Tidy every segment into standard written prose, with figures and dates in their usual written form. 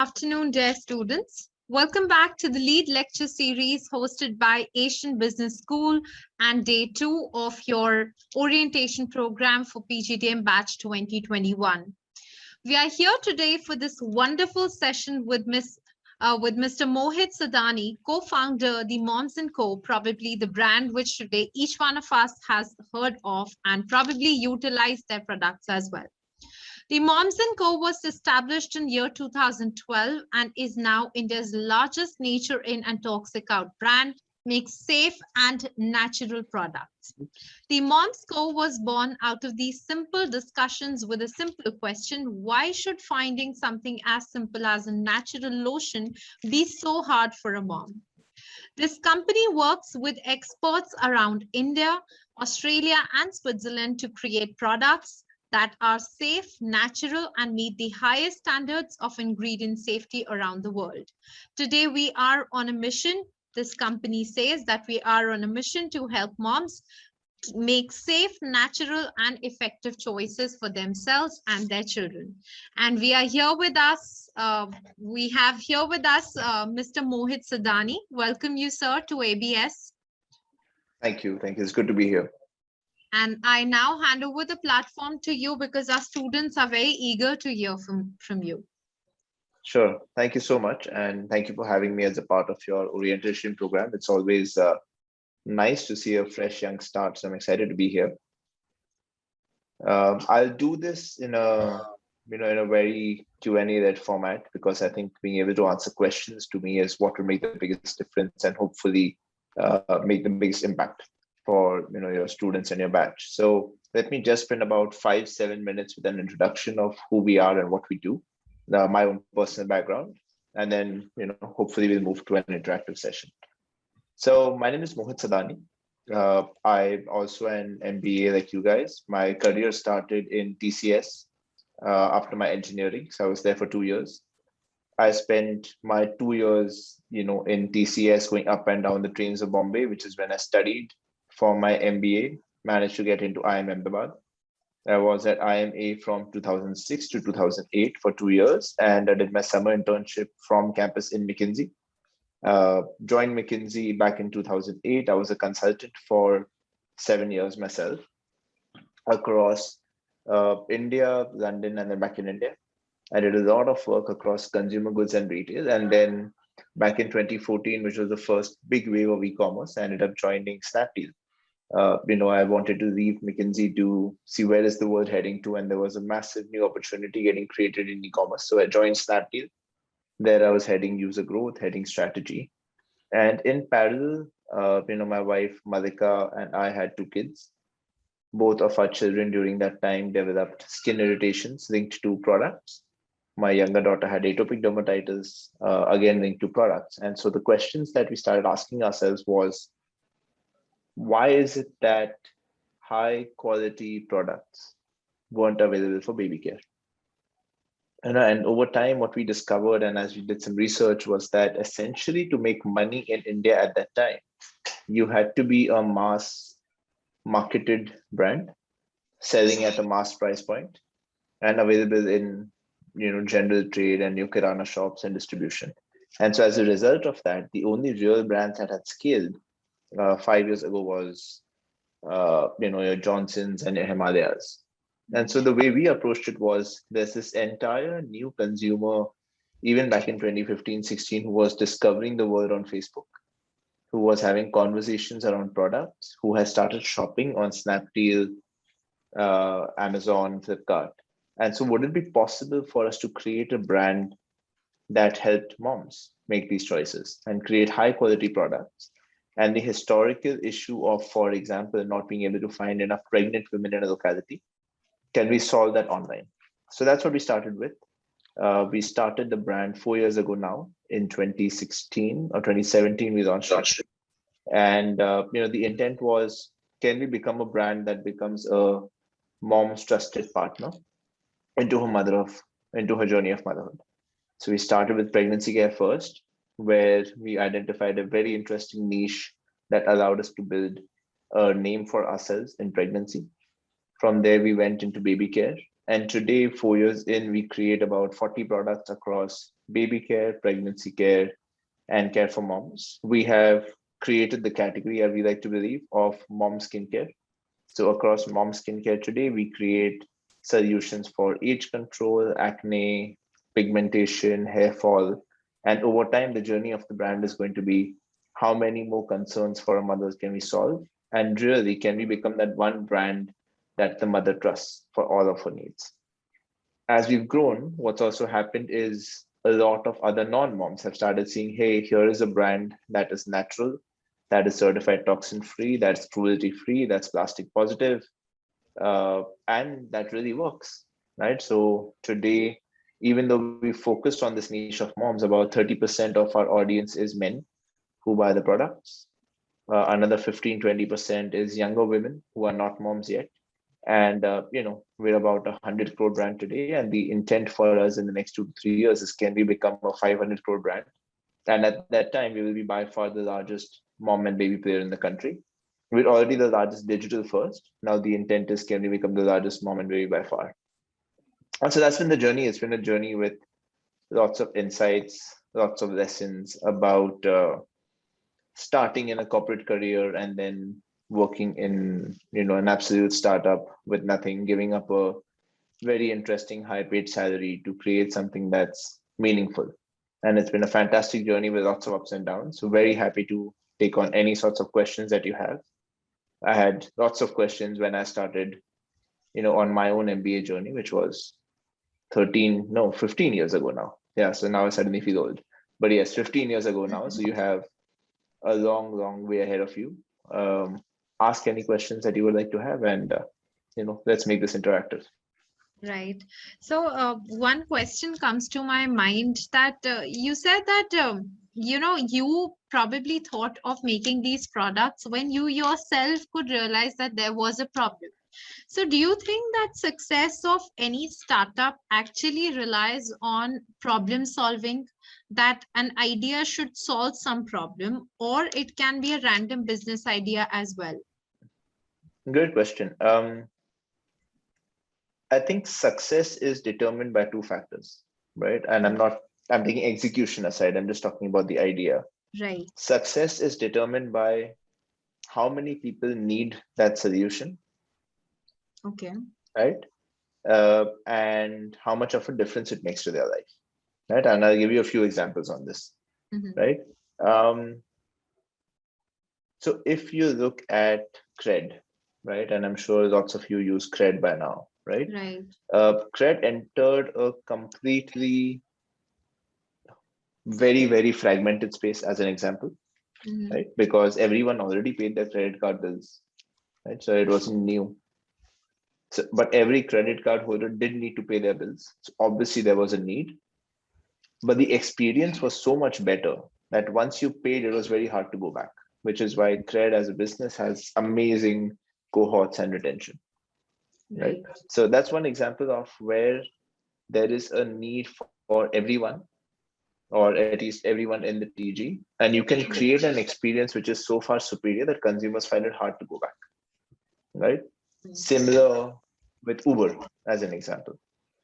afternoon, dear students. Welcome back to the lead lecture series hosted by Asian Business School and day 2 of your orientation program for PGDM batch 2021. We are here today for this wonderful session with Mr. Mohit Sadaani, co-founder, the Moms & Co, probably the brand which today each one of us has heard of and probably utilized their products as well. The Moms & Co was established in year 2012 and is now India's largest nature in and toxic out brand, makes safe and natural products. The Moms Co was born out of these simple discussions with a simple question: why should finding something as simple as a natural lotion be so hard for a mom? This company works with experts around India, Australia, and Switzerland to create products that are safe, natural, and meet the highest standards of ingredient safety around the world. Today, we are on a mission. This company says that we are on a mission to help moms make safe, natural, and effective choices for themselves and their children. And we are here with us. We have here with us Mr. Mohit Sadaani. Welcome you, sir, to ABS. Thank you. Thank you. It's good to be here. And I now hand over the platform to you because our students are very eager to hear from you. Sure. Thank you so much. And thank you for having me as a part of your orientation program. It's always nice to see a fresh young start. So I'm excited to be here. I'll do this in a very Q&A-led format because I think being able to answer questions to me is what will make the biggest difference and hopefully make the biggest impact for your students and your batch. So let me just spend about 5-7 minutes with an introduction of who we are and what we do, my own personal background, and then hopefully we'll move to an interactive session. So my name is Mohit Sadaani. I'm also an MBA like you guys. My career started in TCS after my engineering, so I was there for 2 years. I spent my 2 years, in TCS going up and down the trains of Bombay, which is when I studied for my MBA, managed to get into IIM Ahmedabad. I was at IMA from 2006 to 2008 for 2 years, and I did my summer internship from campus in McKinsey. Joined McKinsey back in 2008. I was a consultant for 7 years myself across India, London, and then back in India. I did a lot of work across consumer goods and retail. And then back in 2014, which was the first big wave of e-commerce, I ended up joining Snapdeal. I wanted to leave McKinsey to see where is the world heading to, and there was a massive new opportunity getting created in e-commerce. So I joined Snapdeal. There I was heading user growth, heading strategy. And in parallel, my wife, Malika, and I had 2 kids. Both of our children during that time developed skin irritations linked to products. My younger daughter had atopic dermatitis, again linked to products. And so the questions that we started asking ourselves was, why is it that high quality products weren't available for baby care? And over time, what we discovered, and as we did some research, was that essentially to make money in India at that time, you had to be a mass marketed brand selling at a mass price point and available in general trade and new kirana shops and distribution. And so as a result of that, the only real brands that had scaled 5 years ago was your Johnsons and your Himalayas. And so the way we approached it was, there's this entire new consumer, even back in 2015-16, who was discovering the world on Facebook, who was having conversations around products, who has started shopping on Snapdeal, Amazon, Flipkart. And so would it be possible for us to create a brand that helped moms make these choices and create high quality products? And the historical issue of, for example, not being able to find enough pregnant women in a locality, can we solve that online? So that's what we started with. We started the brand 4 years ago now. In 2016 or 2017, we launched it. And the intent was, can we become a brand that becomes a mom's trusted partner into her journey of motherhood? So we started with pregnancy care first, where we identified a very interesting niche that allowed us to build a name for ourselves in pregnancy. From there, we went into baby care. And today, 4 years in, we create about 40 products across baby care, pregnancy care, and care for moms. We have created the category, as we like to believe, of mom skincare. So across mom skincare today, we create solutions for age control, acne, pigmentation, hair fall. And over time, the journey of the brand is going to be how many more concerns for a mother can we solve? And really, can we become that one brand that the mother trusts for all of her needs? As we've grown, what's also happened is a lot of other non-moms have started seeing, hey, here is a brand that is natural, that is certified toxin free, that's cruelty free, that's plastic positive, and that really works, right? So today, even though we focused on this niche of moms, about 30% of our audience is men who buy the products. Another 15-20% is younger women who are not moms yet. And we're about 100 crore brand today, and the intent for us in the next 2 to 3 years is, can we become a 500 crore brand? And at that time, we will be by far the largest mom and baby player in the country. We're already the largest digital first. Now the intent is, can we become the largest mom and baby by far? And so that's been the journey. It's been a journey with lots of insights, lots of lessons about starting in a corporate career and then working in an absolute startup with nothing, giving up a very interesting high paid salary to create something that's meaningful. And it's been a fantastic journey with lots of ups and downs. So very happy to take on any sorts of questions that you have. I had lots of questions when I started on my own MBA journey, which was 15 years ago now. Yeah, so now I suddenly feel old, but yes, 15 years ago now. So you have a long way ahead of you. Ask any questions that you would like to have, and let's make this interactive. Right. So one question comes to my mind, that you said that you probably thought of making these products when you yourself could realize that there was a problem. So do you think that success of any startup actually relies on problem solving, that an idea should solve some problem, or it can be a random business idea as well? Good question. I think success is determined by two factors, right? And I'm taking execution aside, I'm just talking about the idea. Right. Success is determined by how many people need that solution, Okay. right? And how much of a difference it makes to their life, right? And I'll give you a few examples on this, right? So if you look at Cred, right, and I'm sure lots of you use Cred by now, right? Right. Cred entered a completely very fragmented space, as an example, right? Because everyone already paid their credit card bills, right? So it wasn't new. So, but every credit card holder did need to pay their bills. So obviously there was a need, but the experience was so much better that once you paid, it was very hard to go back, which is why Cred as a business has amazing cohorts and retention, right? So that's one example of where there is a need for everyone, or at least everyone in the TG, and you can create an experience which is so far superior that consumers find it hard to go back, right? Similar with Uber as an example,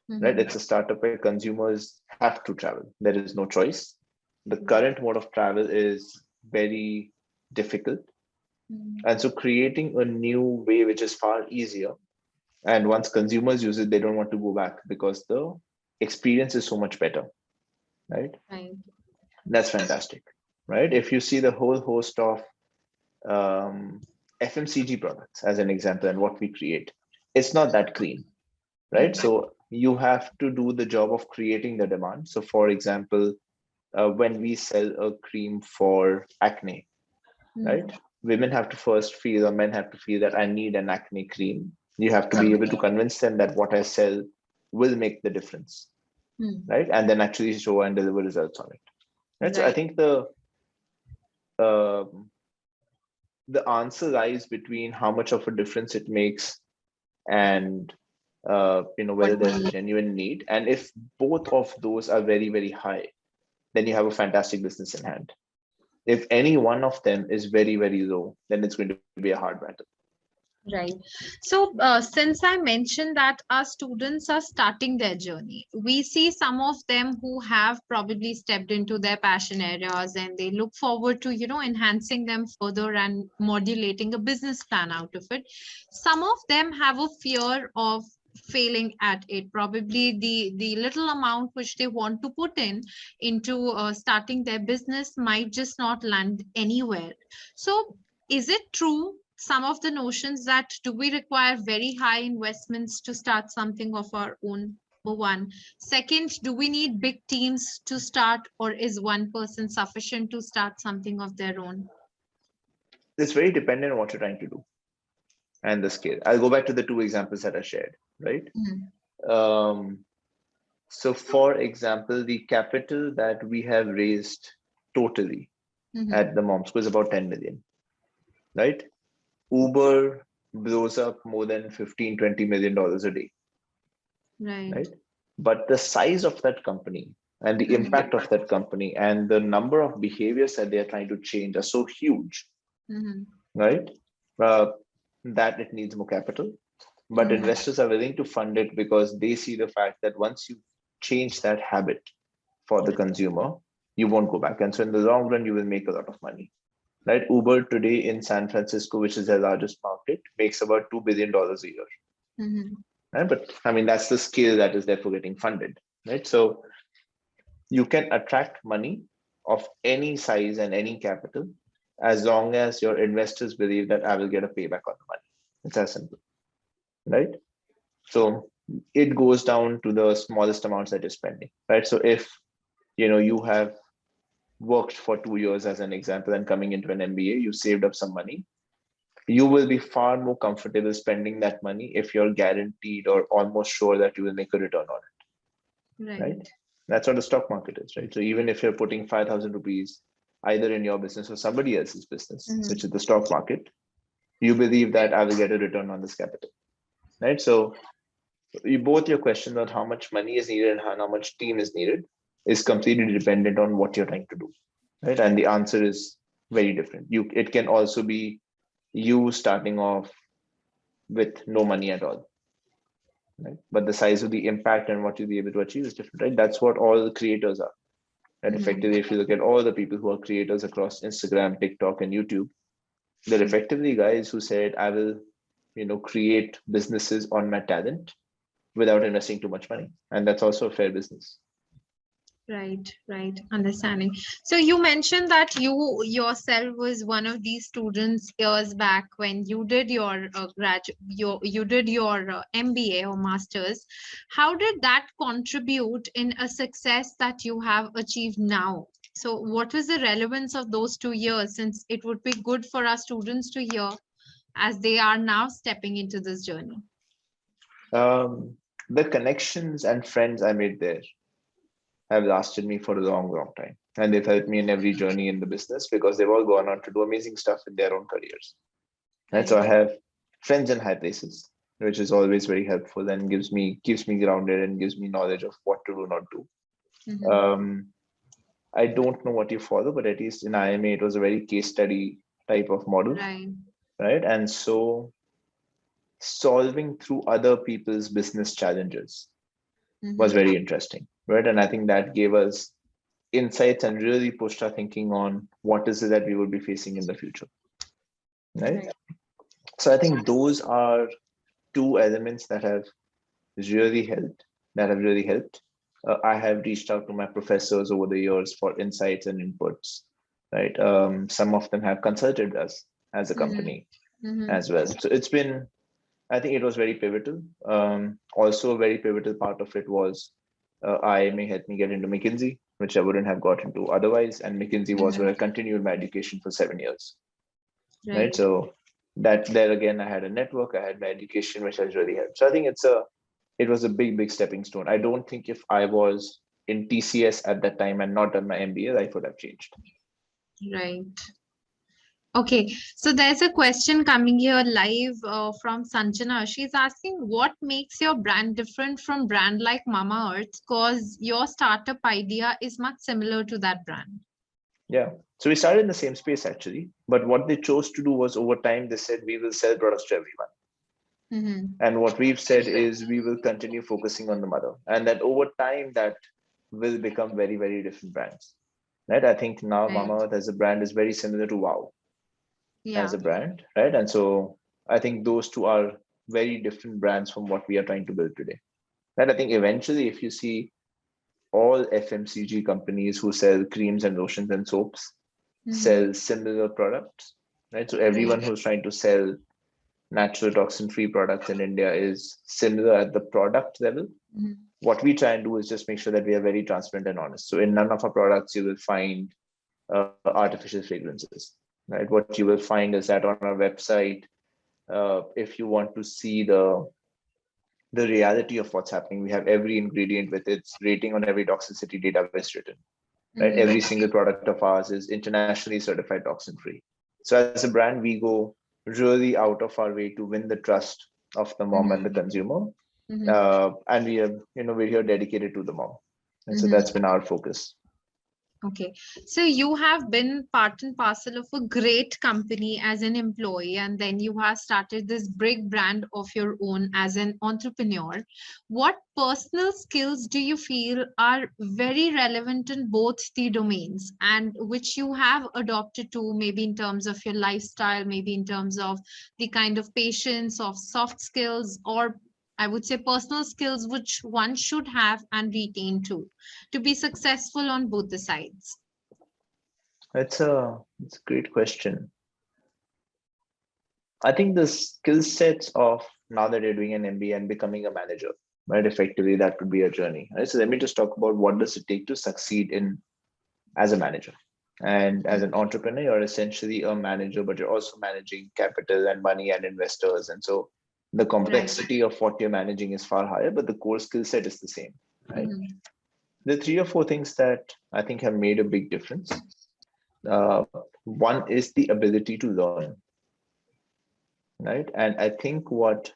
right? It's a startup where consumers have to travel. There is no choice. The current mode of travel is very difficult. And so creating a new way, which is far easier, and once consumers use it, they don't want to go back because the experience is so much better, right? That's fantastic, right? If you see the whole host of FMCG products as an example, and what we create, it's not that clean, right? So you have to do the job of creating the demand. So for example, when we sell a cream for acne, right? Women have to first feel, or men have to feel, that I need an acne cream. You have to be able to convince them that what I sell will make the difference, right? And then actually show and deliver results on it, right? So I think the answer lies between how much of a difference it makes and whether there's a genuine need. And if both of those are very high, then you have a fantastic business in hand. If any one of them is very low, then it's going to be a hard battle. Right. So, since I mentioned that our students are starting their journey, we see some of them who have probably stepped into their passion areas and they look forward to, enhancing them further and modulating a business plan out of it. Some of them have a fear of failing at it. Probably the little amount which they want to put in into starting their business might just not land anywhere. So, is it true some of the notions that do we require very high investments to start something of our own? Number one. Second, do we need big teams to start, or is one person sufficient to start something of their own? It's very dependent on what you're trying to do and the scale. I'll go back to the two examples that I shared, right? Mhm. Um, so for example, the capital that we have raised totally Mhm. at the mom school is about 10 million, right? Uber blows up more than 15, $20 million a day, Right. right? But the size of that company and the Mhm. impact of that company and the number of behaviors that they are trying to change are so huge, Mhm. right? Uh, that it needs more capital. But Mhm. investors are willing to fund it because they see the fact that once you change that habit for the consumer, you won't go back. And so in the long run, you will make a lot of money. Right? Uber today in San Francisco, which is their largest market, makes about $2 billion a year. Mhm. Right? But I mean, that's the scale that is therefore getting funded. Right. So you can attract money of any size and any capital as long as your investors believe that I will get a payback on the money. It's as simple. Right. So it goes down to the smallest amounts that you're spending. Right. So if you have worked for 2 years as an example and coming into an MBA, you saved up some money, you will be far more comfortable spending that money if you're guaranteed or almost sure that you will make a return on it, right? Right. That's what the stock market is, right? So even if you're putting 5,000 rupees either in your business or somebody else's business, which Mhm. is the stock market, you believe that I will get a return on this capital, right? So both your questions on how much money is needed and how much team is needed is completely dependent on what you're trying to do, right? And the answer is very different. It can also be you starting off with no money at all, right? But the size of the impact and what you'll be able to achieve is different, right? That's what all creators are. And Mhm. effectively, if you look at all the people who are creators across Instagram, TikTok, and YouTube, they're effectively guys who said, I will, create businesses on my talent without investing too much money. And that's also a fair business. Right, right. Understanding. So you mentioned that you yourself was one of these students years back when you did your you did your MBA or masters. How did that contribute in a success that you have achieved now? So what was the relevance of those 2 years, since it would be good for our students to hear as they are now stepping into this journey? The connections and friends I made there have lasted me for a long, long time. And they've helped me in every journey in the business because they've all gone on to do amazing stuff in their own careers. Right. So Right. I have friends in high places, which is always very helpful and keeps me grounded and gives me knowledge of what to do, not do. Mm-hmm. Um, I don't know what you follow, but at least in IMA, it was a very case study type of model, Right. right? And so solving through other people's business challenges was Mm-hmm. very interesting, right? And I think that gave us insights and really pushed our thinking on what is it that we will be facing in the future, right? Right. So I think those are two elements that have really helped. I have reached out to my professors over the years for insights and inputs, right? Some of them have consulted us as a Mm-hmm. company Mm-hmm. as well. So I think it was very pivotal. Also, a very pivotal part of it was IMA helped me get into McKinsey, which I wouldn't have got into otherwise. And McKinsey was where I Mm-hmm. continued my education for 7 years, right? Right. So that there again, I had a network, I had my education, which has really helped. So I think it was a big, big stepping stone. I don't think if I was in TCS at that time and not done my MBA, life would have changed. Right. Okay, so there's a question coming here live from Sanjana. She's asking, what makes your brand different from brand like Mama Earth? Because your startup idea is much similar to that brand. Yeah. So we started in the same space actually, but what they chose to do was over time, they said, we will sell products to everyone. And what we've said is we will continue focusing on the mother, and that over time that will become very, very different brands. Right. I think now Right. Mamaearth as a brand is very similar to Wow as Yeah. a brand, right? And so I think those two are very different brands from what we are trying to build today. And I think eventually, if you see all FMCG companies who sell creams and lotions and soaps sell similar products, right? So everyone Right. who's trying to sell natural toxin-free products in India is similar at the product level. What we try and do is just make sure that we are very transparent and honest. So in none of our products, you will find artificial fragrances, right? What you will find is that on our website, if you want to see the reality of what's happening, we have every ingredient with its rating on every toxicity database written, right? Every single product of ours is internationally certified toxin free. So as a brand, we go really out of our way to win the trust of the mom and the consumer. And we are, we're here dedicated to the mom. And so that's been our focus. Okay, so you have been part and parcel of a great company as an employee, and then you have started this big brand of your own as an entrepreneur. What personal skills do you feel are very relevant in both the domains, and which you have adopted to, maybe in terms of your lifestyle, maybe in terms of the kind of patience, of soft skills, or I would say personal skills which one should have and retain too, to be successful on both the sides? It's a great question. I think the skill sets of now that you're doing an MBA and becoming a manager, right? Effectively, that would be a journey. Right? So let me just talk about what does it take to succeed in as a manager. And as an entrepreneur, you're essentially a manager, but you're also managing capital and money and investors. And so the complexity of what you're managing is far higher, but the core skill set is the same, right? The 3 or 4 things that I think have made a big difference. One is the ability to learn, right? And I think what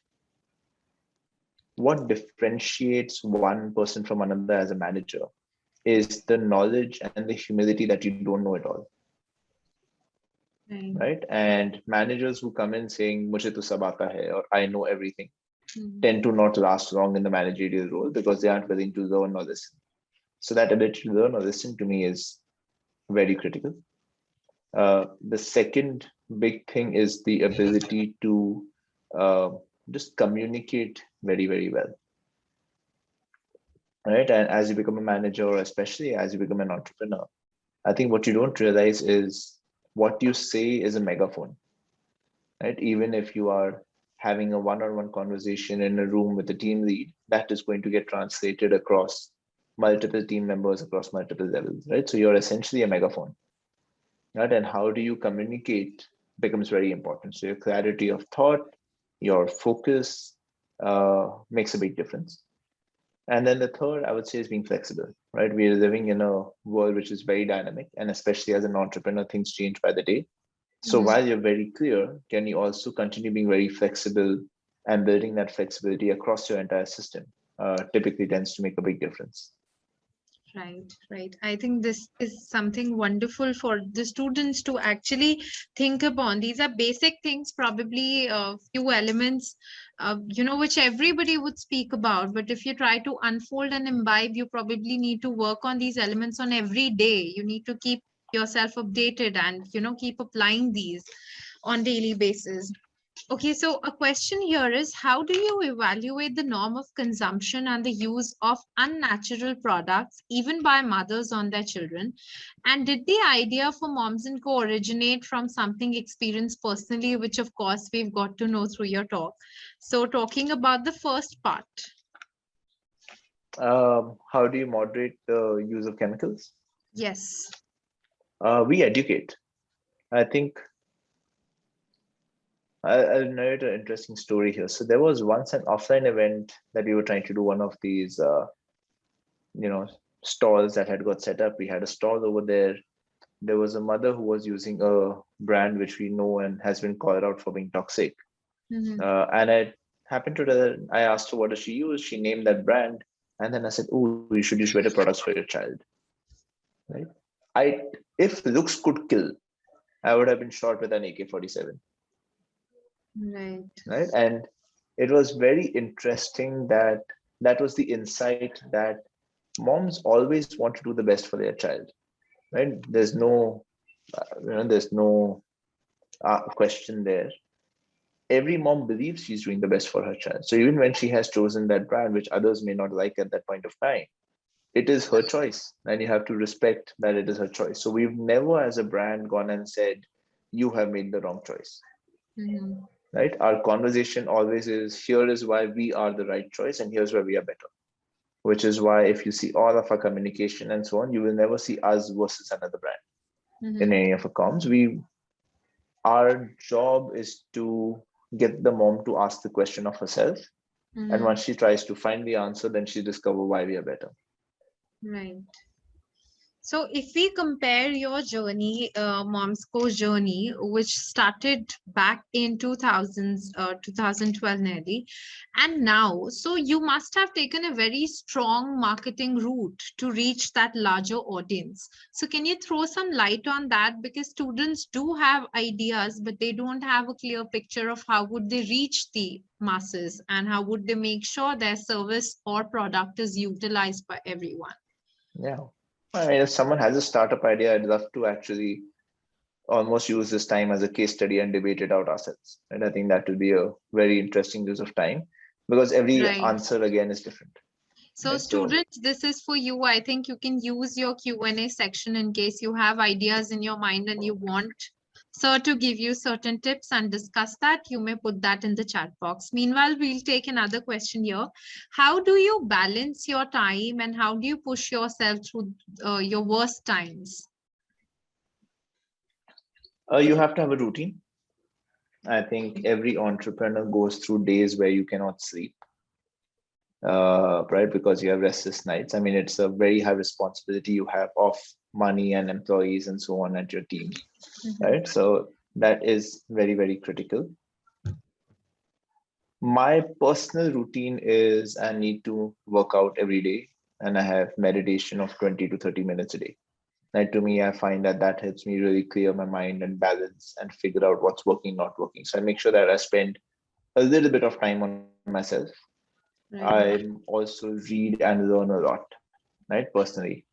differentiates one person from another as a manager is the knowledge and the humility that you don't know it all. Right. And managers who come in saying mujhe to sab aata hai or I know everything tend to not last long in the managerial role because they aren't willing to learn or listen. So that ability to learn or listen to me is very critical. The second big thing is the ability to just communicate very, very well. Right. And as you become a manager, or especially as you become an entrepreneur, I think what you don't realize is what you say is a megaphone. Right. Even if you are having a one-on-one conversation in a room with a team lead, that is going to get translated across multiple team members across multiple levels. Right. So you're essentially a megaphone. Right. And how do you communicate becomes very important. So your clarity of thought, your focus makes a big difference. And then the third, I would say, is being flexible, right? We are living in a world which is very dynamic, and especially as an entrepreneur, things change by the day. So while you're very clear, can you also continue being very flexible and building that flexibility across your entire system? Typically tends to make a big difference. Right, right. I think this is something wonderful for the students to actually think upon. These are basic things, probably a few elements, which everybody would speak about. But if you try to unfold and imbibe, you probably need to work on these elements on every day. You need to keep yourself updated and, keep applying these on daily basis. Okay, so a question here is, how do you evaluate the norm of consumption and the use of unnatural products, even by mothers on their children? And did the idea for Moms and Co originate from something experienced personally, which of course we've got to know through your talk? So talking about the first part. How do you moderate the use of chemicals? Yes. We educate. I think I'll narrate an interesting story here. So there was once an offline event that we were trying to do, one of these, stalls that had got set up. We had a stall over there. There was a mother who was using a brand which we know and has been called out for being toxic. And I happened to I asked her what does she use. She named that brand, and then I said, "Oh, you should use better products for your child." Right? If looks could kill, I would have been shot with an AK-47. Right. Right. And it was very interesting that that was the insight that moms always want to do the best for their child, right? There's no question there. Every mom believes she's doing the best for her child. So even when she has chosen that brand, which others may not like at that point of time, it is her choice, and you have to respect that it is her choice. So we've never, as a brand, gone and said, you have made the wrong choice, right? Our conversation always is, here is why we are the right choice, and here's where we are better. Which is why if you see all of our communication and so on, you will never see us versus another brand in any of our comms. Our job is to get the mom to ask the question of herself. And once she tries to find the answer, then she discovers why we are better. Right. So if we compare your journey, Momsco journey, which started back in 2012 nearly, and now, so you must have taken a very strong marketing route to reach that larger audience. So can you throw some light on that? Because students do have ideas, but they don't have a clear picture of how would they reach the masses and how would they make sure their service or product is utilized by everyone. Yeah. I mean, if someone has a startup idea, I'd love to actually almost use this time as a case study and debate it out ourselves. And I think that will be a very interesting use of time, because every Right. answer again is different. So Right? students, this is for you. I think you can use your Q&A section in case you have ideas in your mind and you want sir to give you certain tips and discuss that. You may put that in the chat box. Meanwhile, we'll take another question here. How do you balance your time and how do you push yourself through your worst times? You have to have a routine. I think every entrepreneur goes through days where you cannot sleep, right? Because you have restless nights. I mean, it's a very high responsibility you have of money and employees and so on at your team, right? So that is very, very critical. My personal routine is I need to work out every day, and I have meditation of 20 to 30 minutes a day. And to me, I find that that helps me really clear my mind and balance and figure out what's working, not working. So I make sure that I spend a little bit of time on myself. Right. I also read and learn a lot, right? Personally.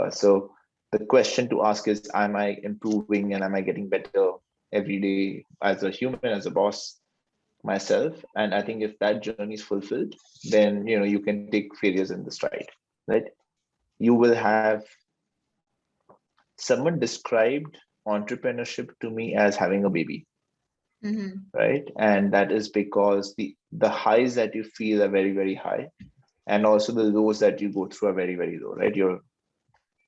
So the question to ask is, am I improving and am I getting better every day as a human, as a boss myself? And I think if that journey is fulfilled, then you can take failures in the stride, right? You will have someone described entrepreneurship to me as having a baby, right? And that is because the highs that you feel are very, very high, and also the lows that you go through are very, very low, right?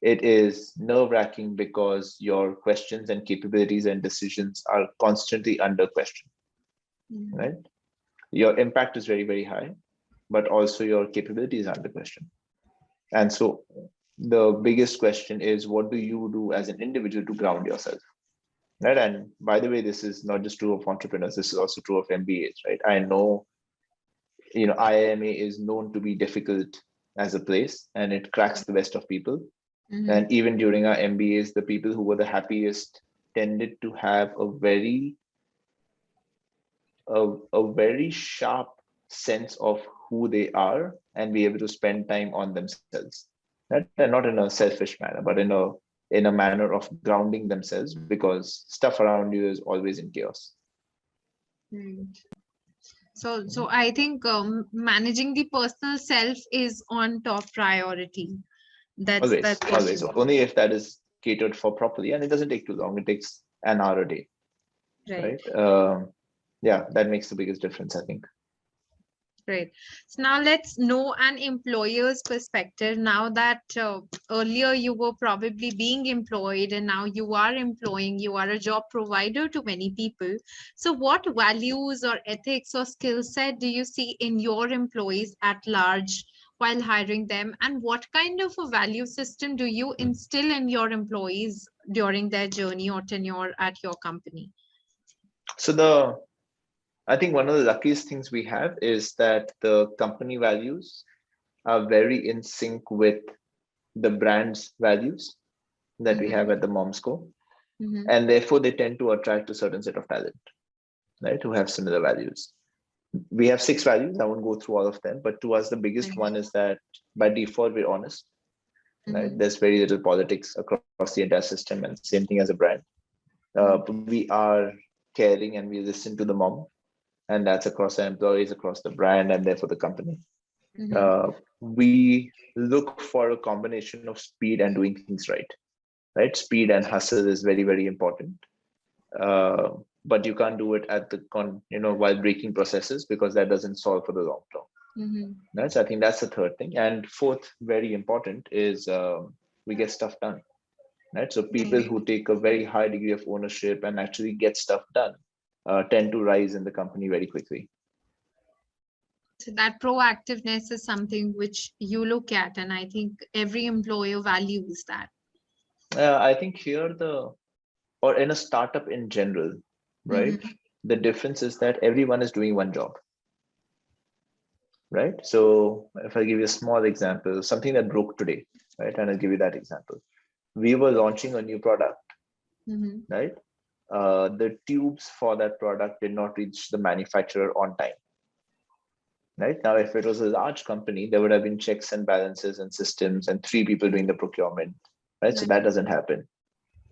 It is nerve-wracking because your questions and capabilities and decisions are constantly under question, right? Your impact is very, very high, but also your capabilities are under question. And so the biggest question is, what do you do as an individual to ground yourself? Right. And by the way, this is not just true of entrepreneurs, this is also true of MBAs, right? I know, IIMA is known to be difficult as a place, and it cracks the best of people. And even during our MBAs, the people who were the happiest tended to have a very sharp sense of who they are and be able to spend time on themselves. Right? And not in a selfish manner, but in a manner of grounding themselves, because stuff around you is always in chaos. So I think managing the personal self is on top priority. That's Always. Only if that is catered for properly, and it doesn't take too long. It takes an hour a day, right. Yeah, that makes the biggest difference, I think. Great. So now let's know an employer's perspective. Now that earlier you were probably being employed and now you are employing, you are a job provider to many people. So what values or ethics or skill set do you see in your employees at large while hiring them? And what kind of a value system do you instill in your employees during their journey or tenure at your company? So I think one of the luckiest things we have is that the company values are very in sync with the brand's values that we have at the Momsco. And therefore they tend to attract a certain set of talent, right, who have similar values. We have 6 values. I won't go through all of them, but to us, the biggest one is that by default, we're honest, right? There's very little politics across the entire system, and same thing as a brand. We are caring and we listen to the mom, and that's across our employees, across the brand, and therefore the company. We look for a combination of speed and doing things right? Speed and hustle is very, very important. But you can't do it at the while breaking processes, because that doesn't solve for the long term. Right? So I think that's the third thing. And fourth, very important, is we get stuff done. Right? So people who take a very high degree of ownership and actually get stuff done tend to rise in the company very quickly. So that proactiveness is something which you look at, and I think every employer values that. I think here or in a startup in general, right? The difference is that everyone is doing one job, right? So if I give you a small example, something that broke today, right? And I'll give you that example. We were launching a new product, right? The tubes for that product did not reach the manufacturer on time. Right now, if it was a large company, there would have been checks and balances and systems and 3 people doing the procurement, right? So that doesn't happen.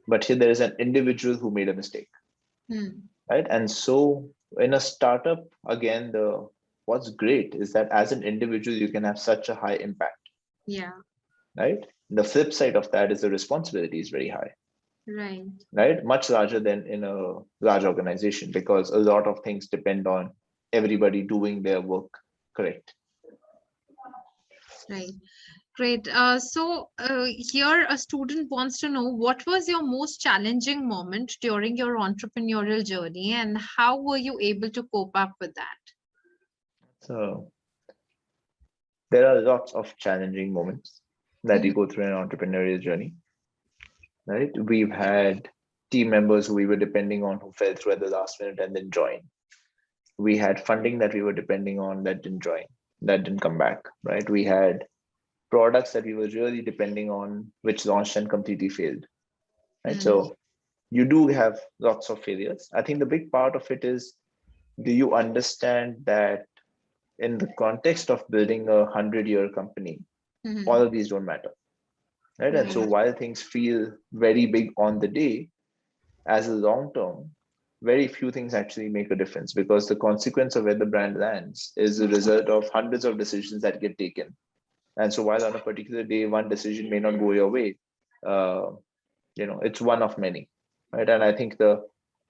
But here there is an individual who made a mistake, right? And so in a startup, again, what's great is that as an individual, you can have such a high impact. Yeah. Right. The flip side of that is the responsibility is very high. Right. Right. Much larger than in a large organization, because a lot of things depend on everybody doing their work correct. Right. Great. So here a student wants to know, what was your most challenging moment during your entrepreneurial journey, and how were you able to cope up with that? So there are lots of challenging moments that you go through an entrepreneurial journey, right? We've had team members who we were depending on who fell through at the last minute and then joined. We had funding that we were depending on that didn't join, that didn't come back, right? We had products that we were really depending on, which launched and completely failed, right? So you do have lots of failures. I think the big part of it is, do you understand that in the context of building a 100-year company, all of these don't matter, right? And so while things feel very big on the day, as a long term, very few things actually make a difference, because the consequence of where the brand lands is the result of hundreds of decisions that get taken. And so while on a particular day, one decision may not go your way, it's one of many, right? And I think the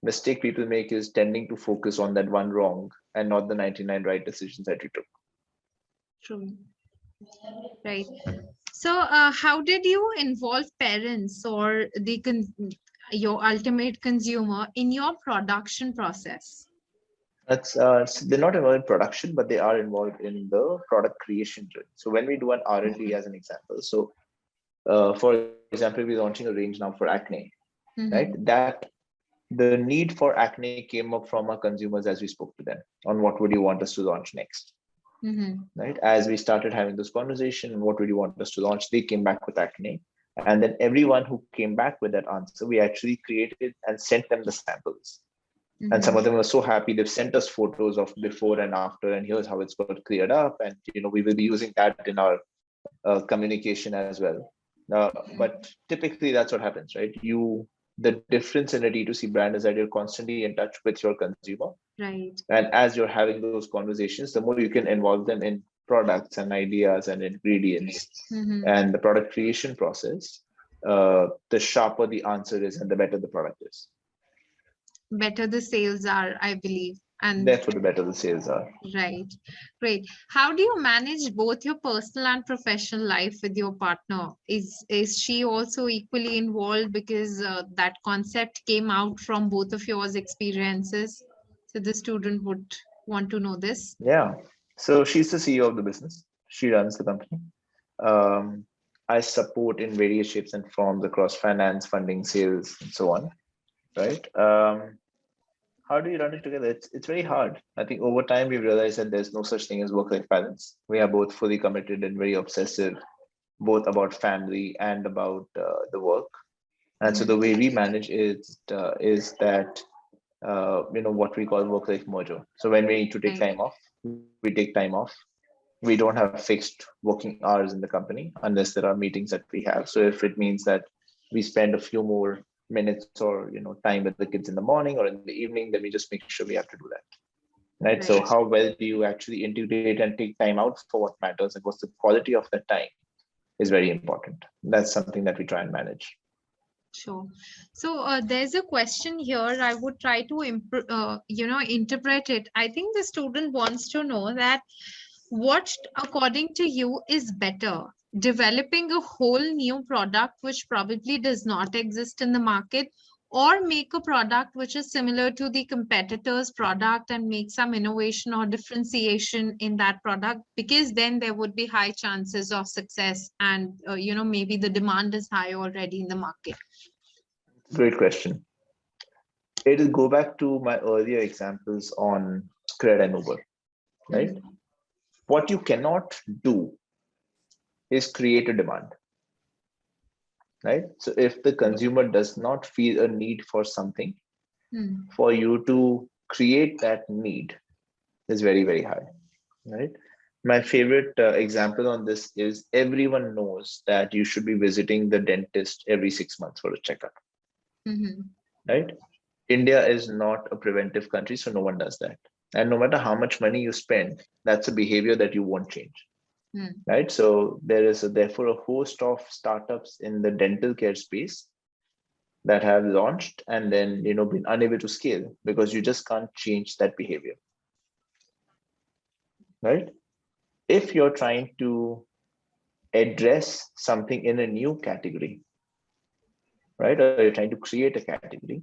mistake people make is tending to focus on that one wrong and not the 99 right decisions that you took. True. Right. So how did you involve parents or your ultimate consumer in your production process? They're not involved in production, but they are involved in the product creation journey. So when we do an R&D, as an example, so for example, we're launching a range now for acne, right? That the need for acne came up from our consumers as we spoke to them on what would you want us to launch next, right? As we started having this conversation, what would you want us to launch? They came back with acne. And then everyone who came back with that answer, we actually created and sent them the samples. And some of them were so happy, they've sent us photos of before and after, and here's how it's got cleared up. And we will be using that in our communication as well. But typically that's what happens, right? The difference in a D2C brand is that you're constantly in touch with your consumer. Right. And as you're having those conversations, the more you can involve them in products and ideas and ingredients and the product creation process, the sharper the answer is and the better the product is. Better the sales are, I believe. And therefore the better the sales are. Right. Great. How do you manage both your personal and professional life with your partner? Is she also equally involved, because that concept came out from both of yours experiences? So the student would want to know this. Yeah. So she's the CEO of the business. She runs the company. I support in various shapes and forms across finance, funding, sales, and so on. Right. How do you run it together? It's very hard. I think over time we've realized that there's no such thing as work-life balance. We are both fully committed and very obsessive, both about family and about the work. And so the way we manage it is that what we call work-life merger. So when we need to take Right. time off, we take time off. We don't have fixed working hours in the company unless there are meetings that we have. So if it means that we spend a few more minutes or time with the kids in the morning or in the evening, then we just make sure we have to do that. Right. So Right. how well do you actually integrate and take time out for what matters and what's the quality of that time is very important. That's something that we try and manage. Sure. So there's a question here. I would try to interpret it. I think the student wants to know that what, according to you, is better? Developing a whole new product which probably does not exist in the market, or make a product which is similar to the competitor's product and make some innovation or differentiation in that product, because then there would be high chances of success and maybe the demand is high already in the market. Great question. It'll go back to my earlier examples on Cred and Uber, right? Mhm. What you cannot do is create a demand, right? So if the consumer does not feel a need for something, for you to create that need is very, very high, right? My favorite example on this is everyone knows that you should be visiting the dentist every 6 months for a checkup, right? India is not a preventive country, so no one does that. And no matter how much money you spend, that's a behavior that you won't change. Right. So there is therefore a host of startups in the dental care space that have launched and then been unable to scale because you just can't change that behavior. Right. If you're trying to address something in a new category, right, or you're trying to create a category,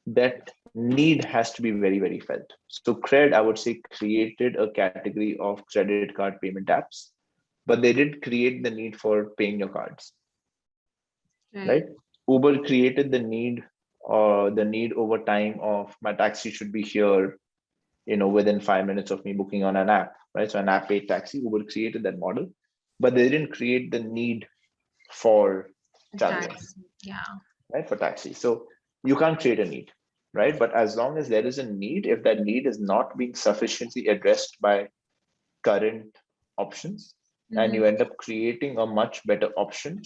that need has to be very, very felt. So Cred, I would say, created a category of credit card payment apps, but they did create the need for paying your cards, right? Uber created the need over time of my taxi should be here, within 5 minutes of me booking on an app, right? So an app paid taxi. Uber created that model, but they didn't create the need for traveling, right? For taxi. So you can't create a need, right? But as long as there is a need, if that need is not being sufficiently addressed by current options, and you end up creating a much better option,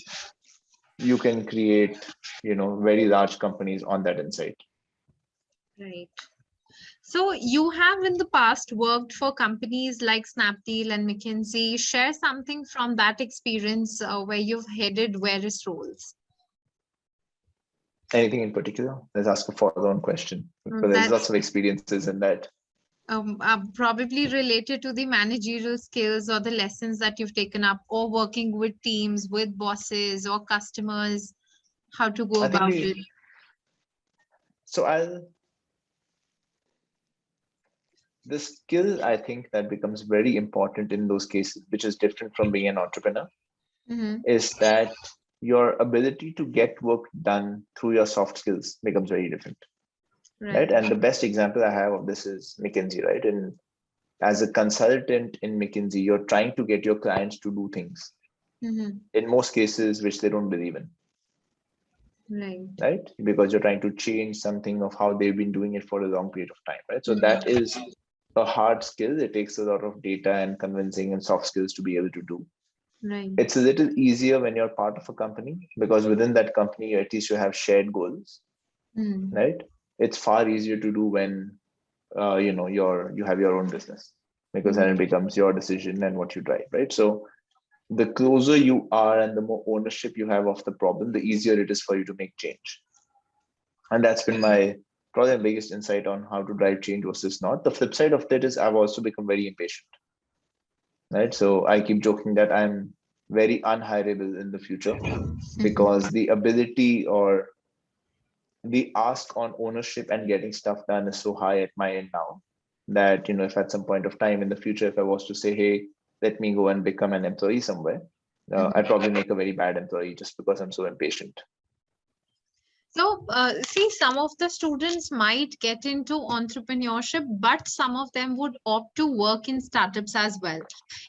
you can create very large companies on that insight. Right. So you have in the past worked for companies like Snapdeal and McKinsey. Share something from that experience where you've headed various roles. Anything in particular? Let's ask a follow-on question, because there's lots of experiences in that. Probably related to the managerial skills or the lessons that you've taken up, or working with teams, with bosses or customers, how to go about it. So the skill I think that becomes very important in those cases, which is different from being an entrepreneur, is that your ability to get work done through your soft skills becomes very different. Right. And the best example I have of this is McKinsey, right? And as a consultant in McKinsey, you're trying to get your clients to do things in most cases which they don't believe in. Right? Because you're trying to change something of how they've been doing it for a long period of time, right? So that is a hard skill. It takes a lot of data and convincing and soft skills to be able to do. It's a little easier when you're part of a company, because within that company, at least you have shared goals, right? It's far easier to do when you have your own business, because then it becomes your decision and what you drive, right? So the closer you are and the more ownership you have of the problem, the easier it is for you to make change. And that's been my probably the biggest insight on how to drive change versus not. The flip side of that is I've also become very impatient, right? So I keep joking that I'm very unhireable in the future, because the ability or the ask on ownership and getting stuff done is so high at my end now that, if at some point of time in the future, if I was to say, hey, let me go and become an employee somewhere, I'd probably make a very bad employee just because I'm so impatient. So, see, some of the students might get into entrepreneurship, but some of them would opt to work in startups as well.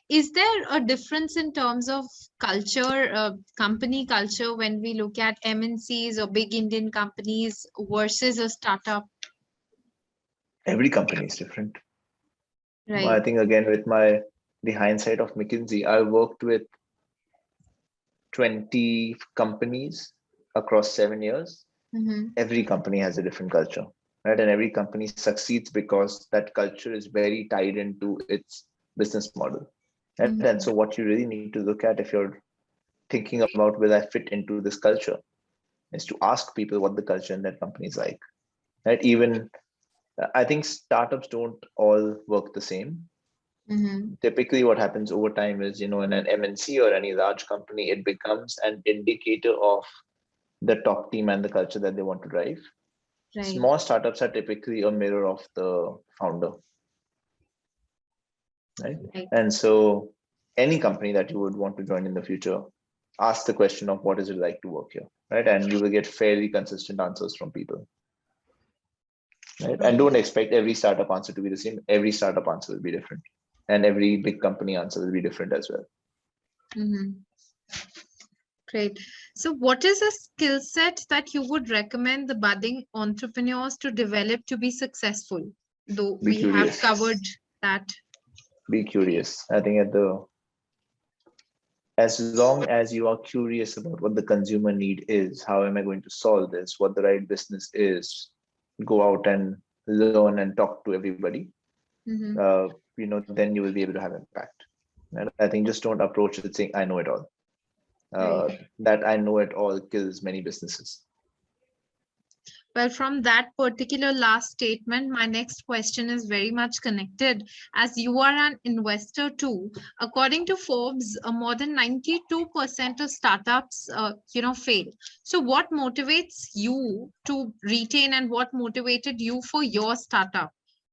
Is there a difference in terms of culture, company culture, when we look at MNCs or big Indian companies versus a startup? Every company is different. I Right. think again with the hindsight of McKinsey, I worked with 20 companies across 7 years. Mm-hmm. Every company has a different culture, right? And every company succeeds because that culture is very tied into its business model. Right? And so Mm-hmm. what you really need to look at if you're thinking about will I fit into this culture is to ask people what the culture in that company is like. Right? Even I think startups don't all work the same. Mm-hmm. Typically what happens over time is, in an MNC or any large company, it becomes an indicator of the top team and the culture that they want to drive. Right. Small startups are typically a mirror of the founder, right? Right. And so any company that you would want to join in the future, ask the question of what is it like to work here, right? And you will get fairly consistent answers from people, right? And Right. don't expect every startup answer to be the same. Every startup answer will be different, and every big company answer will be different as well. Mm-hmm. Great. So, what is a skill set that you would recommend the budding entrepreneurs to develop to be successful? Though Be we have curious. covered that. Be curious. I think as long as you are curious about what the consumer need is, how am I going to solve this, what the right business is, go out and learn and talk to everybody, Mm-hmm. then you will be able to have impact. And I think just don't approach it saying I know it all. Right. That I know it all kills many businesses. Well, from that particular last statement, my next question is very much connected. As you are an investor too, according to Forbes, more than 92% of startups, fail. So, what motivates you to retain, and what motivated you for your startup?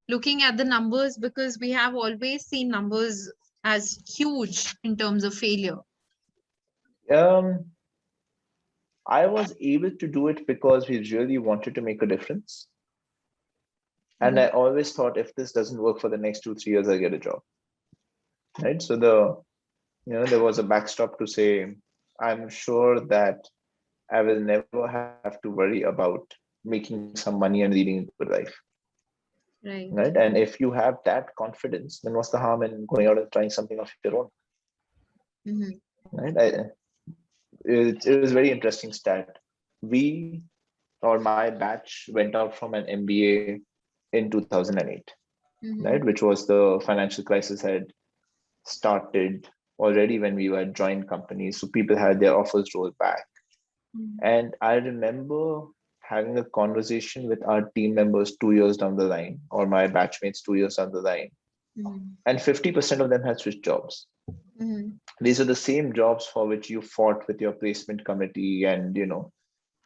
Looking at the numbers, because we have always seen numbers as huge in terms of failure. Um, I was able to do it because we really wanted to make a difference. And I Mhm. always thought if this doesn't work for the next 2, 3 years, I'll get a job. Right. So there was a backstop to say, I'm sure that I will never have to worry about making some money and leading a good life. Right. Right. And if you have that confidence, then what's the harm in going out and trying something of your own? Mhm. Right. It was very interesting stat. We or my batch went out from an MBA in 2008, right, Mhm. which was the financial crisis had started already when we were joined companies. So people had their offers rolled back. Mhm. And I remember having a conversation with our team members 2 years down the line, or my batchmates 2 years down the line, Mhm. and 50% of them had switched jobs. Mhm. These are the same jobs for which you fought with your placement committee, and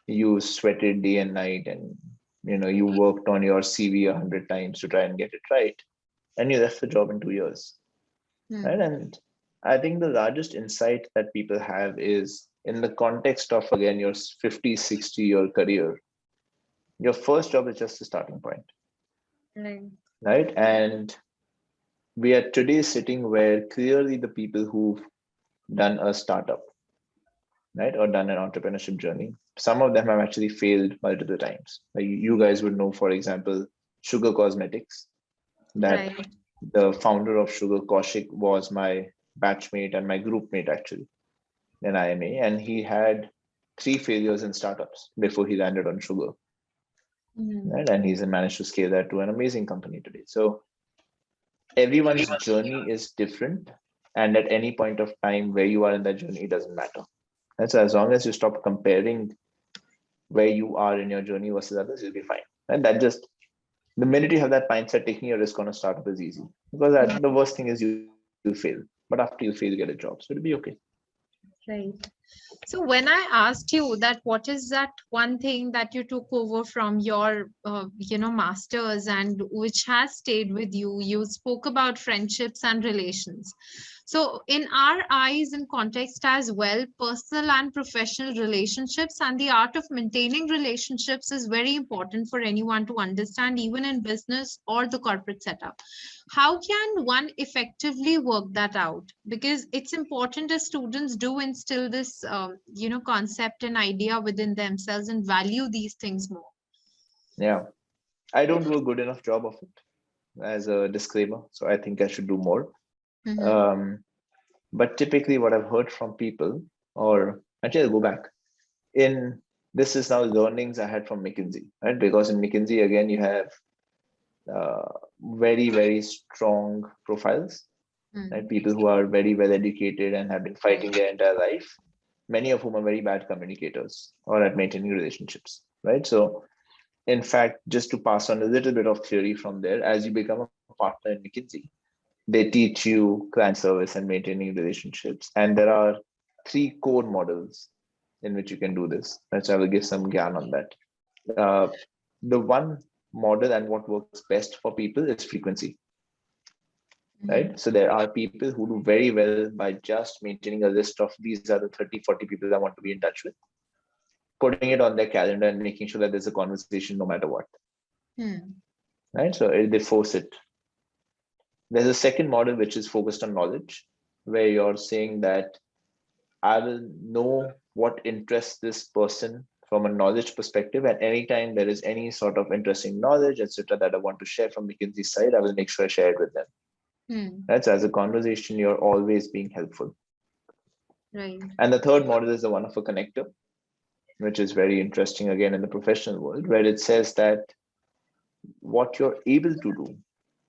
you sweated day and night, and you worked on your CV 100 times to try and get it right, and you left the job in 2 years, right? Mhm. And I think the largest insight that people have is in the context of, again, your 50, 60-year career, your first job is just the starting point, Right. right? And we are today sitting where clearly the people who've done a startup, right, or done an entrepreneurship journey, some of them have actually failed multiple times. Like you guys would know, for example, Sugar Cosmetics, that Right. the founder of Sugar, Kaushik, was my batchmate and my group mate actually in IMA, and he had 3 failures in startups before he landed on Sugar, Mhm. right? And he's managed to scale that to an amazing company today. So everyone's journey is different, and at any point of time where you are in that journey, it doesn't matter. And so as long as you stop comparing where you are in your journey versus others, you'll be fine. And that just the minute you have that mindset, taking a risk on a startup is easy, because the worst thing is you'll fail, but after you fail, you get a job, so it'll be okay. Right. So when I asked you that what is that one thing that you took over from your masters and which has stayed with you, you spoke about friendships and relations. So in our eyes and context as well, personal and professional relationships and the art of maintaining relationships is very important for anyone to understand, even in business or the corporate setup. How can one effectively work that out? Because it's important as students do instill this concept and idea within themselves and value these things more. Yeah. I don't do a good enough job of it, as a disclaimer. So I think I should do more. Mm-hmm. Um, but typically, what I've heard from people, or actually, I'll go back in this is now learnings I had from McKinsey, right? Because in McKinsey, again, you have uh, very, very strong profiles, right? Mm. People who are very well educated and have been fighting their entire life, many of whom are very bad communicators or at maintaining relationships, right? So, in fact, just to pass on a little bit of theory from there, as you become a partner in McKinsey, they teach you client service and maintaining relationships. And there are three core models in which you can do this. And so I will give some gyan on that. Uh, the one model and what works best for people is frequency, Mm-hmm. right? So there are people who do very well by just maintaining a list of these are the 30, 40 people I want to be in touch with, putting it on their calendar and making sure that there's a conversation no matter what, Mm. right? So they force it. There's a second model which is focused on knowledge, where you're saying that I will know what interests this person from a knowledge perspective. And anytime there is any sort of interesting knowledge, etc., that I want to share from McKinsey's side, I will make sure I share it with them. Mm. Right? So as a conversation, you're always being helpful. Right. And the third model is the one of a connector, which is very interesting again in the professional world, where it says that what you're able to do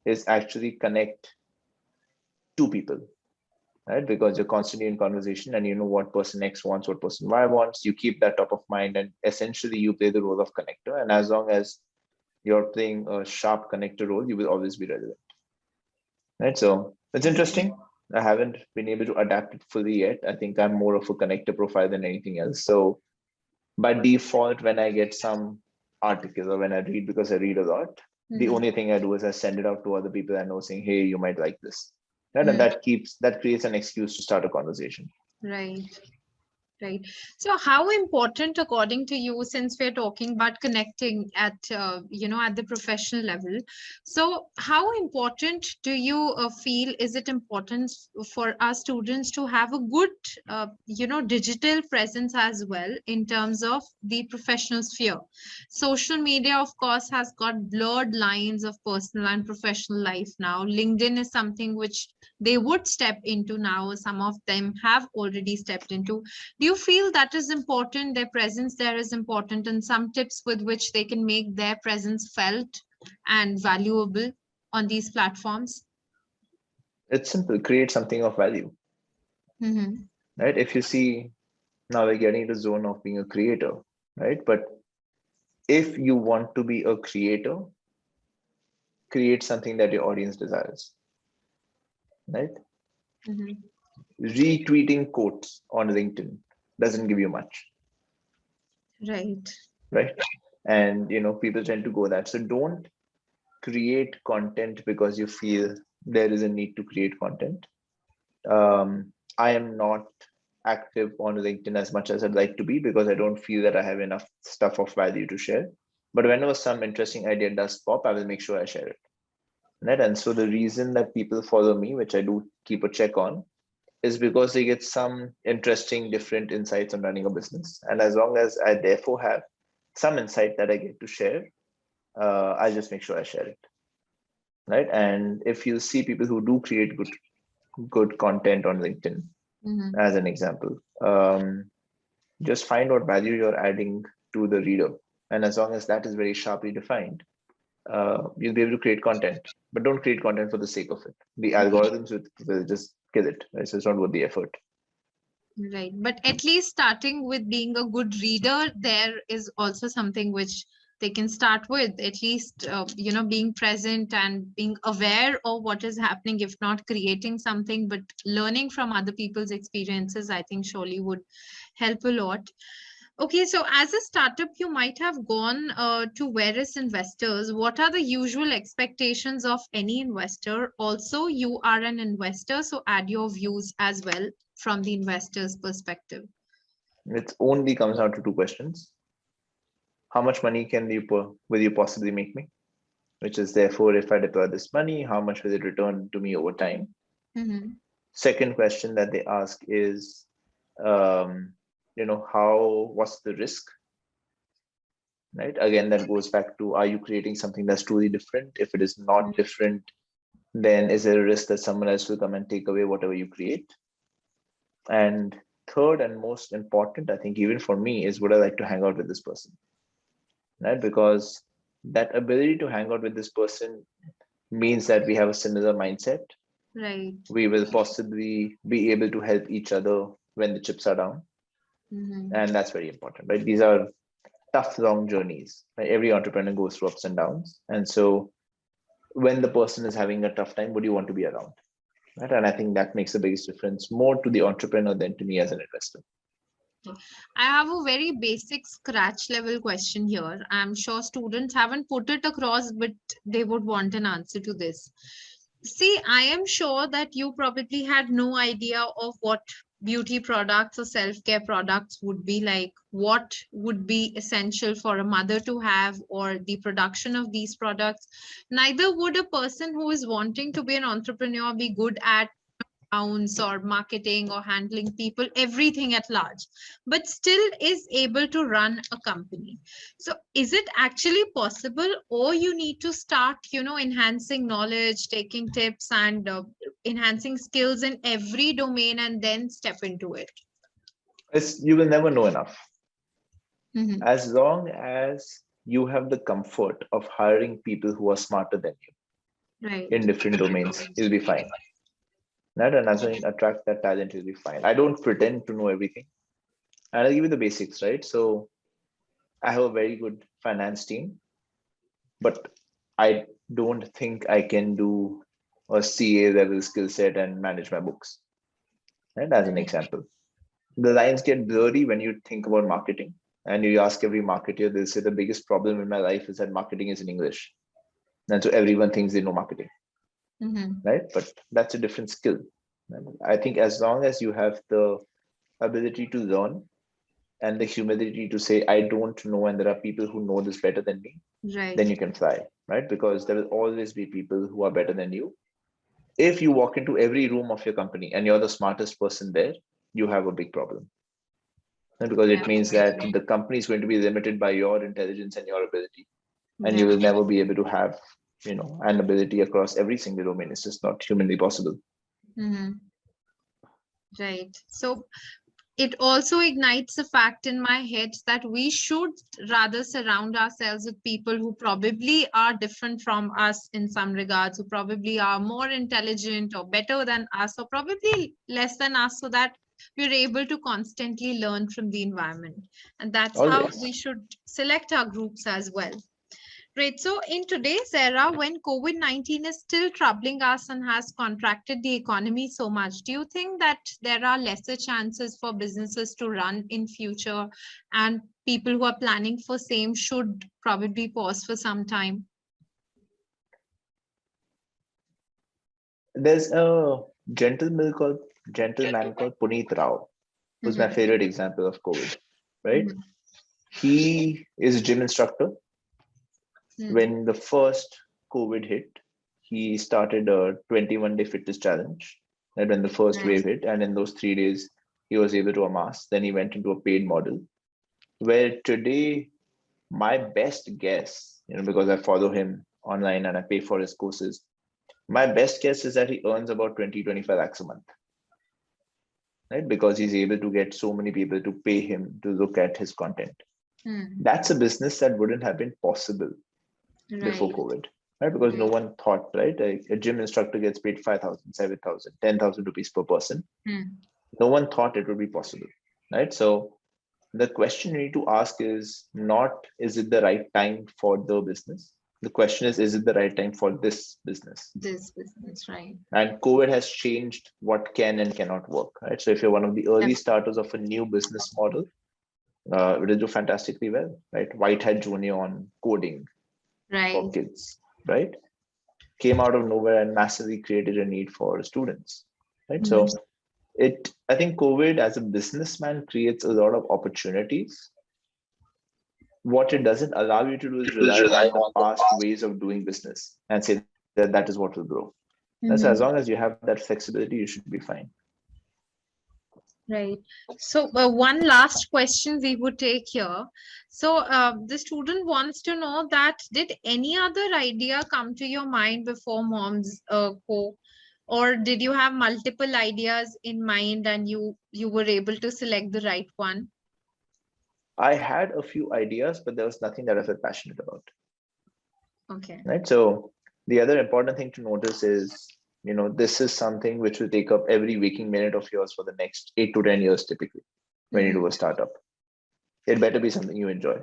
is actually connect two people, right? Because you're constantly in conversation and you know what person X wants, what person Y wants. You keep that top of mind, and essentially you play the role of connector. And as long as you're playing a sharp connector role, you will always be relevant, right? So it's interesting. I haven't been able to adapt it fully yet. I think I'm more of a connector profile than anything else. So by default, when I get some article or when I read, because I read a lot, the Mm-hmm. only thing I do is I send it out to other people I know saying, hey, you might like this. Right? And Mm. that creates an excuse to start a conversation. Right. Right. So how important, according to you, since we're talking about connecting at, at the professional level, so how important do you feel is it important for our students to have a good, digital presence as well in terms of the professional sphere? Social media, of course, has got blurred lines of personal and professional life now. LinkedIn is something which they would step into now. Some of them have already stepped into. Do you feel that is important? Their presence there is important, and some tips with which they can make their presence felt and valuable on these platforms? It's simple, create something of value, Mm-hmm. right? If you see, now we're getting into the zone of being a creator, right? But if you want to be a creator, create something that your audience desires, right? Mm-hmm. Retweeting quotes on LinkedIn doesn't give you much, Right. right? And people tend to go that. So don't create content because you feel there is a need to create content. I am not active on LinkedIn as much as I'd like to be because I don't feel that I have enough stuff of value to share. But whenever some interesting idea does pop, I will make sure I share it. Right? And so the reason that people follow me, which I do keep a check on, is because they get some interesting, different insights on running a business. And as long as I therefore have some insight that I get to share, I'll just make sure I share it. Right. And if you see people who do create good content on LinkedIn, Mm-hmm. as an example, just find what value you're adding to the reader. And as long as that is very sharply defined, you'll be able to create content, but don't create content for the sake of it. The algorithms will just kill it. Right? So it's not worth the effort. Right. But at least starting with being a good reader, there is also something which they can start with. At least, being present and being aware of what is happening, if not creating something, but learning from other people's experiences, I think surely would help a lot. Okay, so as a startup, you might have gone to various investors. What are the usual expectations of any investor? Also, you are an investor, so add your views as well from the investor's perspective. It only comes down to two questions. How much money will you possibly make me? Which is therefore, if I deploy this money, how much will it return to me over time? Mm-hmm. Second question that they ask is, what's the risk? right? Again, that goes back to, are you creating something that's truly different? If it is not different, then is there a risk that someone else will come and take away whatever you create? And third and most important, I think, even for me, is would I like to hang out with this person, right? Because that ability to hang out with this person means that we have a similar mindset. Right. We will possibly be able to help each other when the chips are down. And that's very important, right? These are tough, long journeys, right? Every entrepreneur goes through ups and downs. And so when the person is having a tough time, would you want to be around? Right? And I think that makes the biggest difference more to the entrepreneur than to me as an investor. I have a very basic scratch level question here. I'm sure students haven't put it across, but they would want an answer to this. See, I am sure that you probably had no idea of what beauty products or self-care products would be like, what would be essential for a mother to have, or the production of these products. Neither would a person who is wanting to be an entrepreneur be good at accounts or marketing or handling people, everything at large, but still is able to run a company. So is it actually possible, or you need to start, enhancing knowledge, taking tips, and enhancing skills in every domain and then step into it? You will never know enough. Mhm. As long as you have the comfort of hiring people who are smarter than you Right. in different domains, you'll be fine. Right? And as you attract that talent, you'll be fine. I don't pretend to know everything. And I'll give you the basics, right? So I have a very good finance team, but I don't think I can do a CA level skill set and manage my books. Right? As an example, the lines get blurry when you think about marketing. And you ask every marketer, they'll say the biggest problem in my life is that marketing is in English. And so everyone thinks they know marketing, right? But that's a different skill. And I think as long as you have the ability to learn and the humility to say, I don't know, and there are people who know this better than me, Right. then you can fly, right? Because there will always be people who are better than you. If you walk into every room of your company and you're the smartest person there, you have a big problem. And because it means that the company is going to be limited by your intelligence and your ability, and you will never be able to have, an ability across every single domain. It's just not humanly possible. Right. So it also ignites the fact in my head that we should rather surround ourselves with people who probably are different from us in some regards, who probably are more intelligent or better than us, or probably less than us, so that we're able to constantly learn from the environment. And that's how Always. we should select our groups as well. Right. So, in today's era, when COVID-19 is still troubling us and has contracted the economy so much, do you think that there are lesser chances for businesses to run in future, and people who are planning for same should probably pause for some time? There's a gentleman called Puneet Rao, who's my favorite example of COVID, right? He is a gym instructor. When the first COVID hit, he started a 21-day fitness challenge. And when the first wave hit, and in those 3 days, he was able to amass. Then he went into a paid model, where today, my best guess, because I follow him online and I pay for his courses, my best guess is that he earns about 20-25 lakhs a month, right? Because he's able to get so many people to pay him to look at his content. That's a business that wouldn't have been possible before COVID, right? Because no one thought, right? A gym instructor gets paid 5,000, 7,000, 10,000 rupees per person. No one thought it would be possible, right? So the question you need to ask is not, is it the right time for the business? The question is it the right time for this business? This business, right? And COVID has changed what can and cannot work, right? So if you're one of the early starters of a new business model, it will do fantastically well, right? White Hat Junior on coding for kids, right? Came out of nowhere and massively created a need for students, right? So I think COVID as a businessman creates a lot of opportunities. What it doesn't allow you to do is rely on the past ways of doing business and say that is what will grow. So as long as you have that flexibility, you should be fine. Right. So one last question we would take here. So the student wants to know that did any other idea come to your mind before mom's co, or did you have multiple ideas in mind and you were able to select the right one? I had a few ideas, but there was nothing that I felt passionate about. Okay. Right. So the other important thing to notice is, this is something which will take up every waking minute of yours for the next 8 to 10 years, typically, when you do a startup. It better be something you enjoy.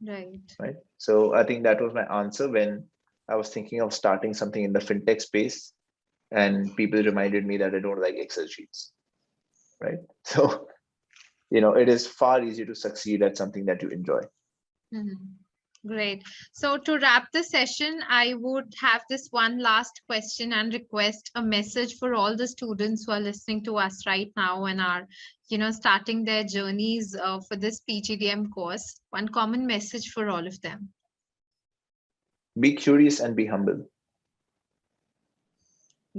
Right. Right. So I think that was my answer when I was thinking of starting something in the fintech space, and people reminded me that I don't like Excel sheets. Right. So, it is far easier to succeed at something that you enjoy. Great. So to wrap the session, I would have this one last question and request a message for all the students who are listening to us right now and are, starting their journeys for this PGDM course. One common message for all of them. Be curious and be humble.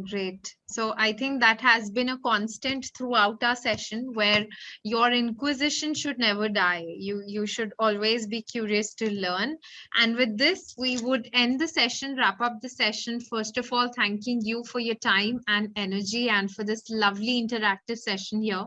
Great. So I think that has been a constant throughout our session where your inquisition should never die. You should always be curious to learn. And with this, we would end the session, wrap up the session. First of all, thanking you for your time and energy and for this lovely interactive session here.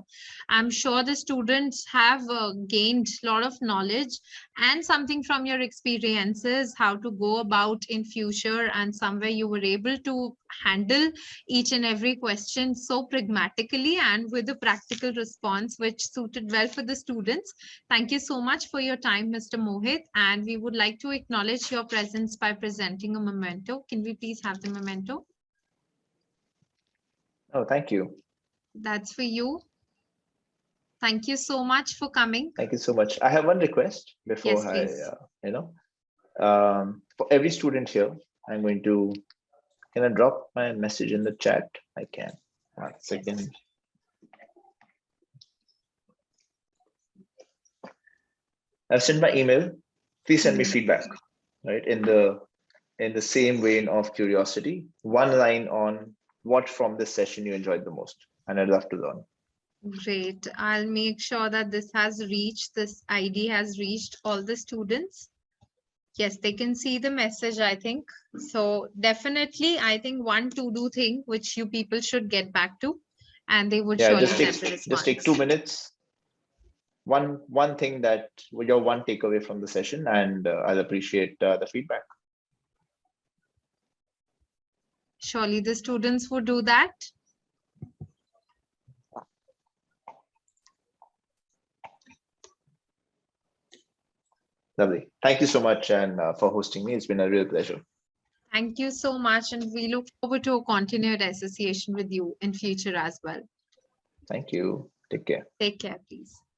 I'm sure the students have gained a lot of knowledge and something from your experiences, how to go about in future, and somewhere you were able to handle each and every question so pragmatically and with a practical response which suited well for the students. Thank you so much for your time, Mr. Mohit, and we would like to acknowledge your presence by presenting a memento. Can we please have the memento? Oh, thank you. That's for you. Thank you so much for coming. Thank you so much. I have one request before Yes, please. for every student here, I'm going to, can I drop my message in the chat? I can. 1 second. Yes. I've sent my email. Please send me feedback, right? In the same vein of curiosity, one line on what from this session you enjoyed the most, and I'd love to learn. Great. I'll make sure that this ID has reached all the students. Yes, they can see the message, I think. So definitely, I think one to-do thing which you people should get back to, and they would surely send the response. Just take 2 minutes. One thing that your one takeaway from the session, and I'll appreciate the feedback. Surely the students would do that. Lovely. Thank you so much, and for hosting me. It's been a real pleasure. Thank you so much, and we look forward to a continued association with you in future as well. Thank you. Take care. Take care, please.